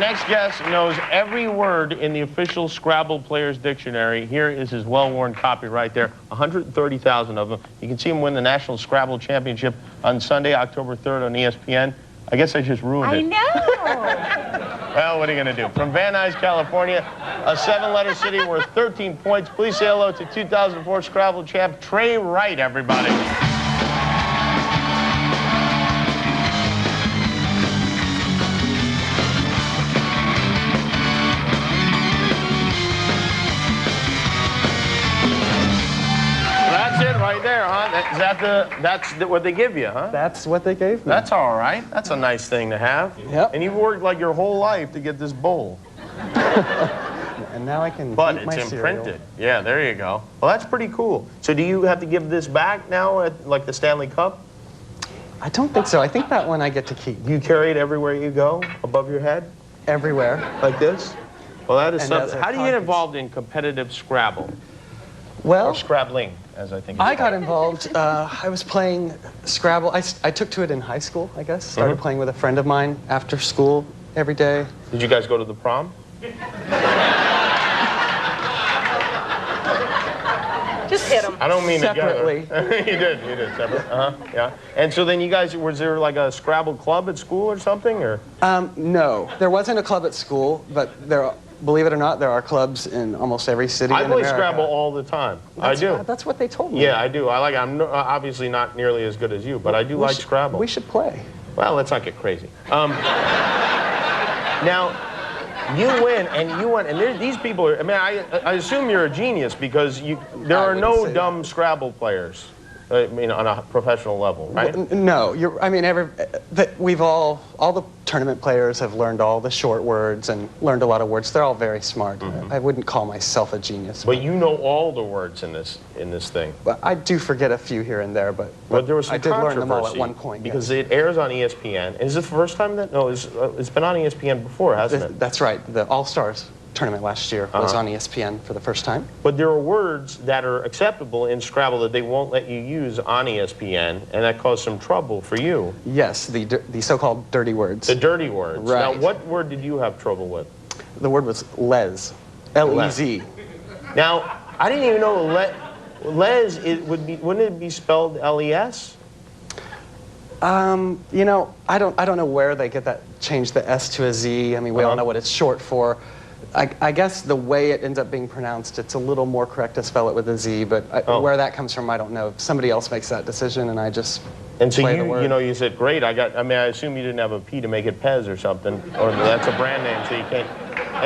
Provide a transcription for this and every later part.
next guest knows every word in the official Scrabble Players Dictionary. Here is his well-worn copy right there. 130,000 of them. You can see him win the National Scrabble Championship on Sunday, October 3rd on ESPN. I guess I just ruined it. I know. Well, what are you going to do? From Van Nuys, California, a 7-letter city worth 13 points. Please say hello to 2004 Scrabble champ Trey Wright, everybody. Right there, huh? That's what they give you, huh? That's what they gave me. That's all right. That's a nice thing to have. Yep. And you've worked like your whole life to get this bowl. And now I can But eat my it's cereal. imprinted. Yeah, there you go. Well, that's pretty cool. So do you have to give this back now at like the Stanley Cup? I don't think so. I think that one I get to keep. Do you carry it everywhere you go, above your head? Everywhere. Like this? Well, that is And something. as a How do you get involved in competitive Scrabble? Well, Or Scrabbling, as I think it's I got called. involved. I was playing Scrabble. I took to it in high school, I guess. Started playing with a friend of mine after school every day. Did you guys go to the prom? Just hit him. I don't mean Separately. together. You did, separate. Yeah. And so then you guys, was there like a Scrabble club at school or something, or? No, there wasn't a club at school, but believe it or not, there are clubs in almost every city in I play America. Scrabble all the time. I do. That's what they told me. Yeah, I do. I like it. I'm obviously not nearly as good as you, but I do like Scrabble. We should play. Well, let's not get crazy. Now, you win, and these people are, I mean, I assume you're a genius because there are no dumb Scrabble players. I mean, on a professional level, right? No, all the tournament players have learned all the short words and learned a lot of words. They're all very smart. I wouldn't call myself a genius. But you know all the words in this thing. But I do forget a few here and there, but there was some I did learn them all at controversy one point. because yes. it airs on ESPN. Is this the first time that? No, it's been on ESPN before, hasn't it? That's right. The All-Stars tournament last year was on ESPN for the first time. But there are words that are acceptable in Scrabble that they won't let you use on ESPN, and that caused some trouble for you. Yes, the so-called dirty words. The dirty words. Right. Now, what word did you have trouble with? The word was les. L-E-Z. Now, I didn't even know les wouldn't it be spelled L-E-S? You know, I don't know where they get that, change the S to a Z. I mean, we all know what it's short for. I guess the way it ends up being pronounced, it's a little more correct to spell it with a Z, but where that comes from, I don't know. Somebody else makes that decision, and I just play the word. you said, great, I assume you didn't have a P to make it Pez or something, or that's a brand name, so you can't.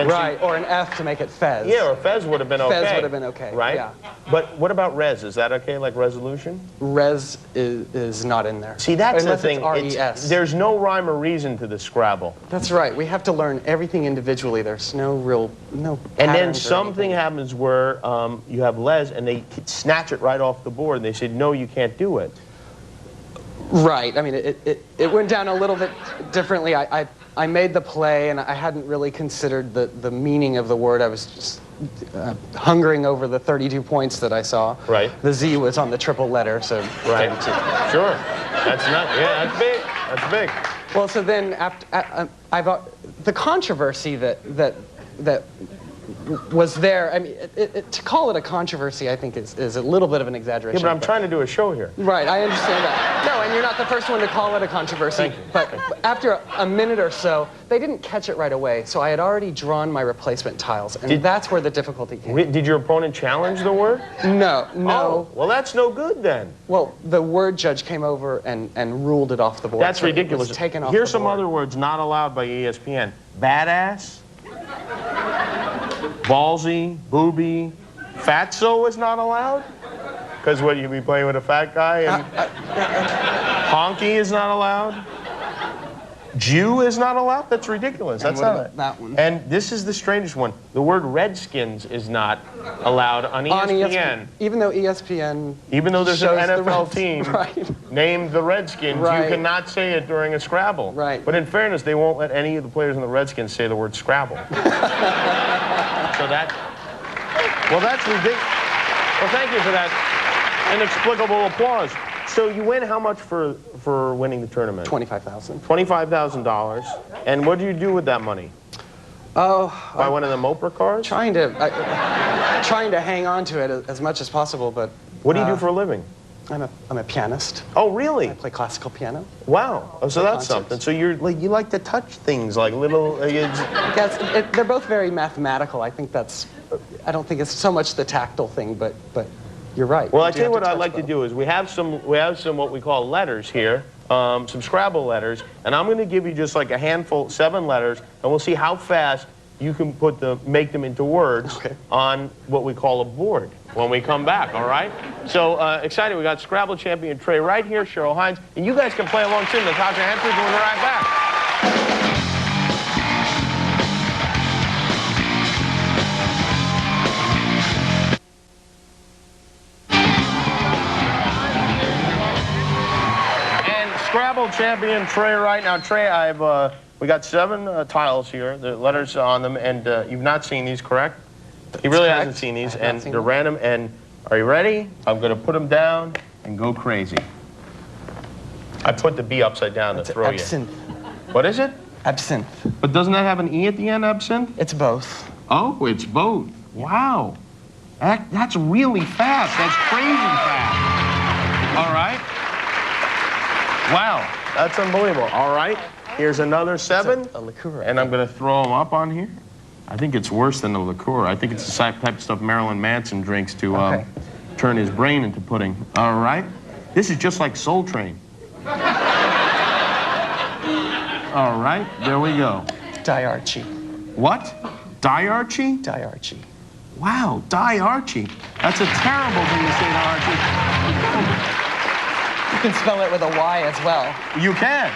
Right, or an F to make it Fez. Yeah, or Fez would have been okay. Fez would have been okay, right? Yeah. But what about res? Is that okay, like resolution? Res is not in there. See, that's unless the thing. It's R-E-S. There's no rhyme or reason to the Scrabble. That's right. We have to learn everything individually. There's no And then patterns or something anything. happens where you have les, and they snatch it right off the board, and they said, no, you can't do it. Right. I mean, it went down a little bit differently. I made the play, and I hadn't really considered the meaning of the word. I was just hungering over the 32 points that I saw. Right. The Z was on the triple letter, so Right. 32. Sure. That's big. That's big. Well, so then the controversy that was there. I mean, to call it a controversy, I think is a little bit of an exaggeration. Yeah, but I'm trying to do a show here. Right, I understand that. No, and you're not the first one to call it a controversy. Thank you. But after a minute or so, they didn't catch it right away. So I had already drawn my replacement tiles, and that's where the difficulty came. Did your opponent challenge the word? No. Oh, well, that's no good then. Well, the word judge came over and ruled it off the board. That's so ridiculous. It was taken off Here's the some board. other words not allowed by ESPN. Badass, ballsy, booby, fatso is not allowed? Because what, you be playing with a fat guy? And honky is not allowed? Jew is not allowed? That's ridiculous. And That's what not about that one? And this is the strangest one. The word Redskins is not allowed on ESPN. Even though ESPN Even though there's an shows the NFL Reds- team right. named the Redskins, Right. you cannot say it during a Scrabble. Right. But in fairness, they won't let any of the players in the Redskins say the word Scrabble. So that's ridiculous. Well, thank you for that inexplicable applause. So you win how much for winning the tournament? $25,000. $25,000. And what do you do with that money? Oh, By one of the Oprah cars? trying to hang on to it as much as possible, but What do you do for a living? I'm a pianist. Oh, really? I play classical piano. Wow. Oh, so that's concerts. something. So you like to touch things like little. Yes, they're both very mathematical. I don't think it's so much the tactile thing, but you're right. Well, I You do tell you have what I'd touch like to both. do is we have some what we call letters here, some Scrabble letters, and I'm going to give you just like a handful, 7 letters, and we'll see how fast you can make them into words on what we call a board when we come back. All right? So excited! We got Scrabble champion Trey right here, Cheryl Hines, and you guys can play along too. Natasha Hensford, we'll be right back. Scrabble champion Trey right now. Trey, we got 7 tiles here, the letters on them, and you've not seen these, correct? He really hasn't seen these, and they're random. And are you ready? I'm going to put them down and go crazy. I put the B upside down to throw absinthe. you. What is it? Absinthe. But doesn't that have an E at the end, absinthe? It's both. Oh, it's both. Wow. That's really fast. That's crazy fast. All right. Wow, that's unbelievable. All right, here's another 7. A liqueur. And I'm going to throw them up on here. I think it's worse than a liqueur. I think it's the type of stuff Marilyn Manson drinks to turn his brain into pudding. All right, this is just like Soul Train. All right, there we go. Diarchie. What? Diarchie? Diarchie. Wow, Diarchie. That's a terrible thing to say to Archie. You can spell it with a Y as well. You can.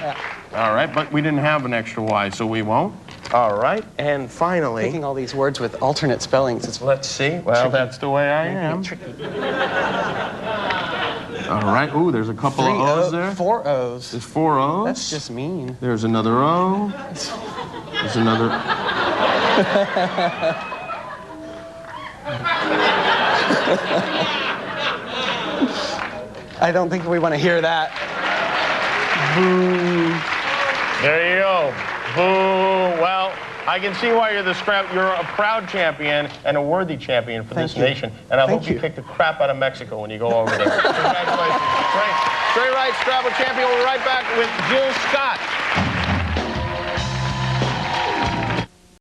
All right, but we didn't have an extra Y, so we won't. All right, and finally... Picking all these words with alternate spellings is Let's see. Well, that's the way I am. tricky. All right. Ooh, there's a couple of O's there. 4 O's. There's 4 O's. That's just mean. There's another O. There's another... I don't think we want to hear that. Boo. There you go. Boo. Well, I can see why you're you're a proud champion and a worthy champion for this nation. And I hope you kick the crap out of Mexico when you go over there. Congratulations. Trey Wright, Scrabble champion. We'll be right back with Jill Scott.